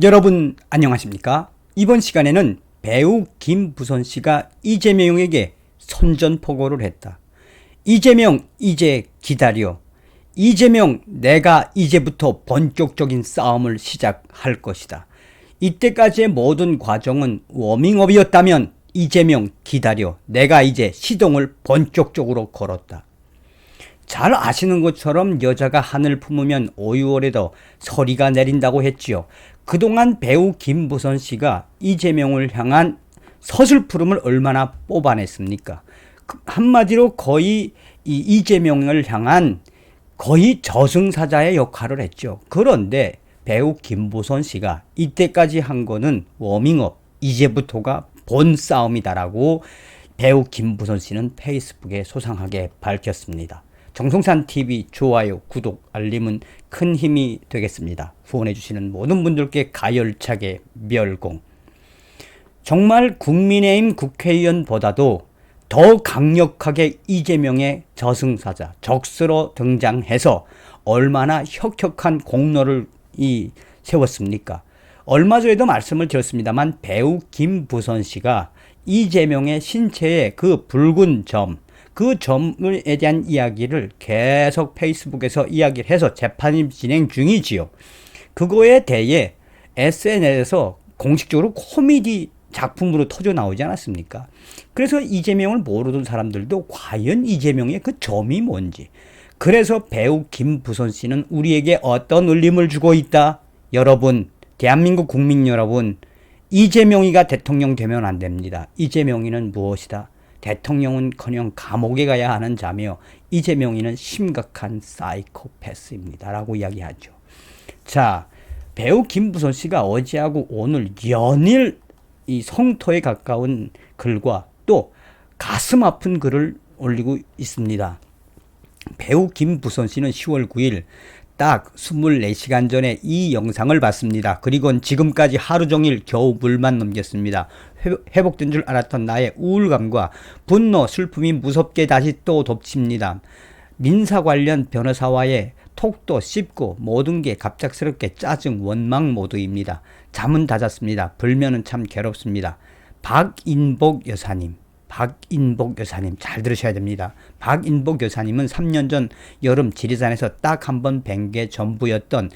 여러분 안녕하십니까? 이번 시간에는 배우 김부선 씨가 이재명에게 선전포고를 했다. 이재명 이제 기다려. 이재명 내가 이제부터 본격적인 싸움을 시작할 것이다. 이때까지의 모든 과정은 워밍업이었다면 이재명 기다려. 내가 이제 시동을 본격적으로 걸었다. 잘 아시는 것처럼 여자가 하늘 품으면 오유월에도 서리가 내린다고 했지요. 그동안 배우 김부선 씨가 이재명을 향한 서슬푸름을 얼마나 뽑아냈습니까? 한마디로 거의 이재명을 향한 거의 저승사자의 역할을 했죠. 그런데 배우 김부선 씨가 이때까지 한 거는 워밍업, 이제부터가 본 싸움이다라고 배우 김부선 씨는 페이스북에 소상하게 밝혔습니다. 정성산TV 좋아요, 구독, 알림은 큰 힘이 되겠습니다. 후원해주시는 모든 분들께 가열차게 멸공. 정말 국민의힘 국회의원보다도 더 강력하게 이재명의 저승사자, 적스로 등장해서 얼마나 혁혁한 공로를 세웠습니까? 얼마 전에도 말씀을 드렸습니다만 배우 김부선 씨가 이재명의 신체에 그 붉은 점, 그 점에 대한 이야기를 계속 페이스북에서 이야기를 해서 재판이 진행 중이지요. 그거에 대해 SNS에서 공식적으로 코미디 작품으로 터져 나오지 않았습니까? 그래서 이재명을 모르던 사람들도 과연 이재명의 그 점이 뭔지. 그래서 배우 김부선 씨는 우리에게 어떤 울림을 주고 있다? 여러분, 대한민국 국민 여러분, 이재명이가 대통령 되면 안 됩니다. 이재명이는 무엇이다? 대통령은커녕 감옥에 가야 하는 자며 이재명이는 심각한 사이코패스입니다. 라고 이야기하죠. 자, 배우 김부선 씨가 어제하고 오늘 연일 이 성토에 가까운 글과 또 가슴 아픈 글을 올리고 있습니다. 배우 김부선 씨는 10월 9일 딱 24시간 전에 이 영상을 봤습니다. 그리고 지금까지 하루 종일 겨우 물만 넘겼습니다. 회복된 줄 알았던 나의 우울감과 분노, 슬픔이 무섭게 다시 또 덮칩니다. 민사 관련 변호사와의 톡도 씹고 모든 게 갑작스럽게 짜증, 원망 모드입니다. 잠은 다 잤습니다. 불면은 참 괴롭습니다. 박인복 여사님 잘 들으셔야 됩니다. 박인복 여사님은 3년 전 여름 지리산에서 딱 한 번 뵌 게 전부였던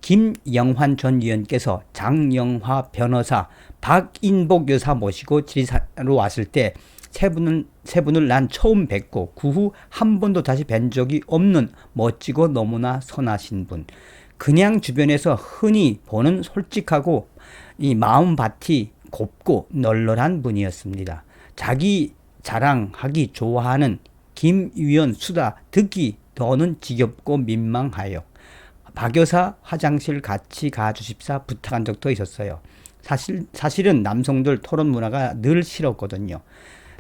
김영환 전 의원께서 장영화 변호사, 박인복 여사 모시고 지리산으로 왔을 때 세 분을 난 처음 뵙고 그 후 한 번도 다시 뵌 적이 없는 멋지고 너무나 선하신 분. 그냥 주변에서 흔히 보는 솔직하고 이 마음밭이 곱고 널널한 분이었습니다. 자기 자랑하기 좋아하는 김 의원 수다 듣기 더는 지겹고 민망하여 박 여사 화장실 같이 가주십사 부탁한 적도 있었어요. 사실은 남성들 토론 문화가 늘 싫었거든요.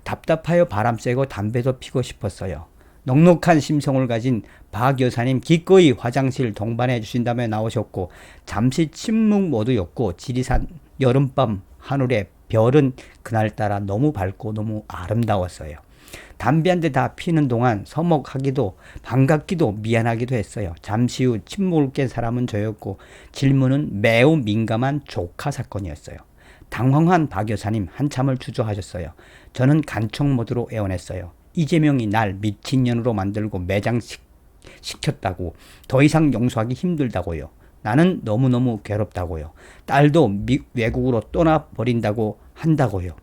답답하여 바람 쐬고 담배도 피고 싶었어요. 넉넉한 심성을 가진 박 여사님 기꺼이 화장실 동반해 주신다며 나오셨고 잠시 침묵 모드였고 지리산 여름밤 하늘에 별은 그날따라 너무 밝고 너무 아름다웠어요. 담배 한 대 다 피는 동안 서먹하기도 반갑기도 미안하기도 했어요. 잠시 후 침묵을 깬 사람은 저였고 질문은 매우 민감한 조카 사건이었어요. 당황한 박 여사님 한참을 주저하셨어요. 저는 간청 모드로 애원했어요. 이재명이 날 미친년으로 만들고 매장시켰다고, 더 이상 용서하기 힘들다고요. 나는 너무너무 괴롭다고요. 딸도 외국으로 떠나버린다고 한다고요.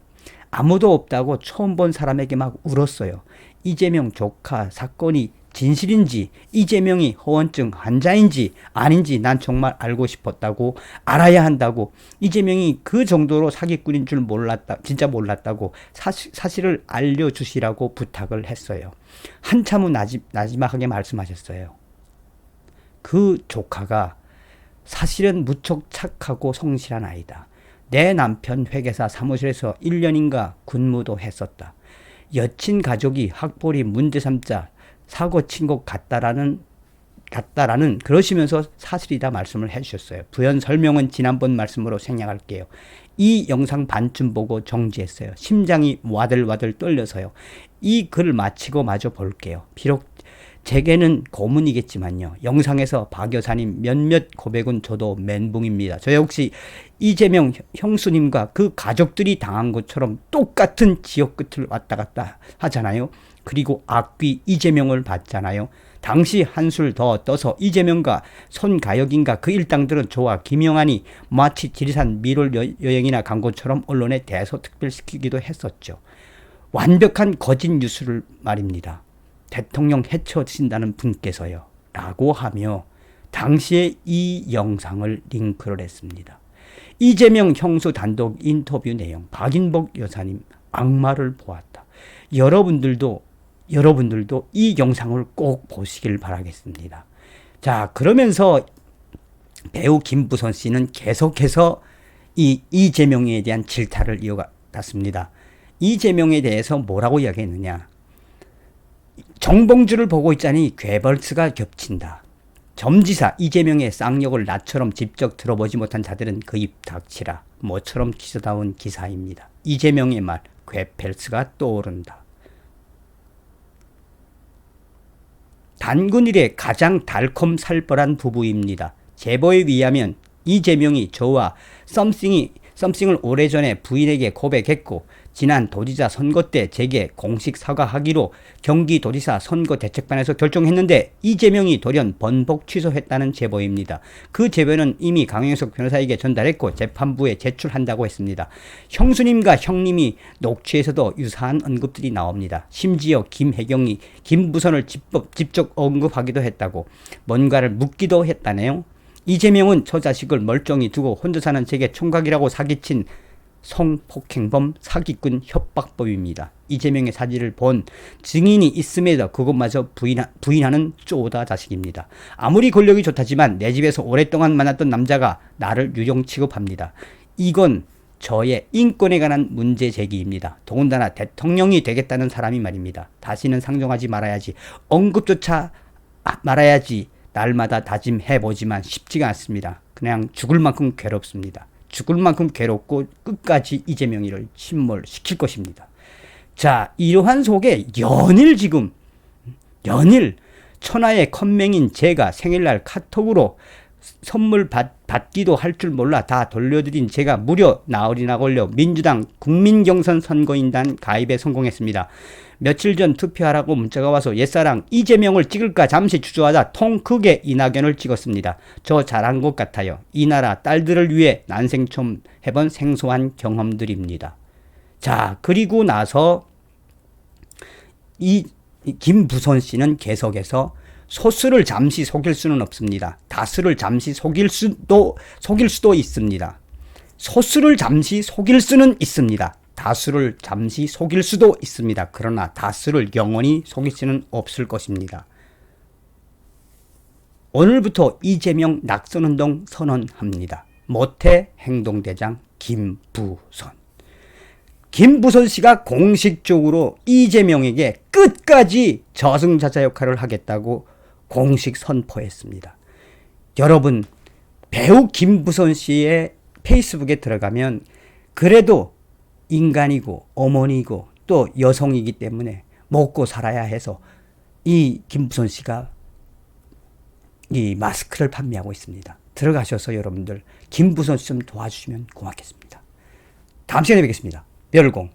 아무도 없다고 처음 본 사람에게 막 울었어요. 이재명 조카 사건이 진실인지 이재명이 허언증 환자인지 아닌지 난 정말 알고 싶었다고, 알아야 한다고, 이재명이 그 정도로 사기꾼인 줄 몰랐다, 진짜 몰랐다고 사실을 알려주시라고 부탁을 했어요. 한참 후 나지막하게 말씀하셨어요. 그 조카가 사실은 무척 착하고 성실한 아이다. 내 남편 회계사 사무실에서 1년인가 근무도 했었다. 여친 가족이 학벌이 문제 삼자 사고 친 것 같다라는 그러시면서 사실이다 말씀을 해주셨어요. 부연 설명은 지난번 말씀으로 생략할게요. 이 영상 반쯤 보고 정지했어요. 심장이 와들와들 떨려서요. 이 글을 마치고 마저 볼게요. 비록 제게는 고문이겠지만요. 영상에서 박 여사님 몇몇 고백은 저도 멘붕입니다. 저 역시 이재명 형수님과 그 가족들이 당한 것처럼 똑같은 지역 끝을 왔다 갔다 하잖아요. 그리고 악귀 이재명을 봤잖아요. 당시 한술 더 떠서 이재명과 손가혁인가 그 일당들은 저와 김영환이 마치 지리산 미롤 여행이나 간 것처럼 언론에 대서특별시키기도 했었죠. 완벽한 거짓 뉴스를 말입니다. 대통령 해쳐진다는 분께서요. 라고 하며 당시에 이 영상을 링크를 했습니다. 이재명 형수 단독 인터뷰 내용, 박인복 여사님 악마를 보았다. 여러분들도 이 영상을 꼭 보시길 바라겠습니다. 자, 그러면서 배우 김부선 씨는 계속해서 이 이재명에 대한 질타를 이어갔습니다. 이재명에 대해서 뭐라고 이야기했느냐. 정봉주를 보고 있자니 괴벌스가 겹친다. 점지사 이재명의 쌍욕을 나처럼 직접 들어보지 못한 자들은 그 입 닥치라. 모처럼 기사다운 기사입니다. 이재명의 말 괴펠스가 떠오른다. 단군 이래 가장 달콤살벌한 부부입니다. 제보에 의하면 이재명이 저와 썸씽을 오래전에 부인에게 고백했고 지난 도지사 선거 때 제게 공식 사과하기로 경기도지사 선거대책반에서 결정했는데 이재명이 돌연 번복 취소했다는 제보입니다. 그 제보는 이미 강영석 변호사에게 전달했고 재판부에 제출한다고 했습니다. 형수님과 형님이 녹취에서도 유사한 언급들이 나옵니다. 심지어 김혜경이 김부선을 직접 언급하기도 했다고 뭔가를 묻기도 했다네요. 이재명은 저 자식을 멀쩡히 두고 혼자 사는 제게 총각이라고 사기친 성폭행범 사기꾼 협박범입니다. 이재명의 사진을 본 증인이 있음에도 그것마저 부인하는 쪼다 자식입니다. 아무리 권력이 좋다지만 내 집에서 오랫동안 만났던 남자가 나를 유령 취급합니다. 이건 저의 인권에 관한 문제 제기입니다. 더군다나 대통령이 되겠다는 사람이 말입니다. 다시는 상정하지 말아야지, 언급조차 말아야지 날마다 다짐해보지만 쉽지가 않습니다. 그냥 죽을 만큼 괴롭습니다. 죽을 만큼 괴롭고 끝까지 이재명이를 침몰시킬 것입니다. 자, 이러한 속에 연일 천하의 컴맹인 제가 생일날 카톡으로 선물 받기도 할 줄 몰라 다 돌려드린 제가 무려 나흘이나 걸려 민주당 국민경선 선거인단 가입에 성공했습니다. 며칠 전 투표하라고 문자가 와서 옛사랑 이재명을 찍을까 잠시 주저하다 통 크게 이낙연을 찍었습니다. 저 잘한 것 같아요. 이 나라 딸들을 위해 난생 처음 해본 생소한 경험들입니다. 자, 그리고 나서 이 김부선 씨는 계속해서 소수를 잠시 속일 수는 없습니다. 다수를 잠시 속일 수도 있습니다. 소수를 잠시 속일 수는 있습니다. 다수를 잠시 속일 수도 있습니다. 그러나 다수를 영원히 속일 수는 없을 것입니다. 오늘부터 이재명 낙선운동 선언합니다. 모태 행동대장 김부선. 김부선 씨가 공식적으로 이재명에게 끝까지 저승사자 역할을 하겠다고 공식 선포했습니다. 여러분, 배우 김부선 씨의 페이스북에 들어가면 그래도 인간이고 어머니고 또 여성이기 때문에 먹고 살아야 해서 이 김부선 씨가 이 마스크를 판매하고 있습니다. 들어가셔서 여러분들 김부선 씨 좀 도와주시면 고맙겠습니다. 다음 시간에 뵙겠습니다. 별공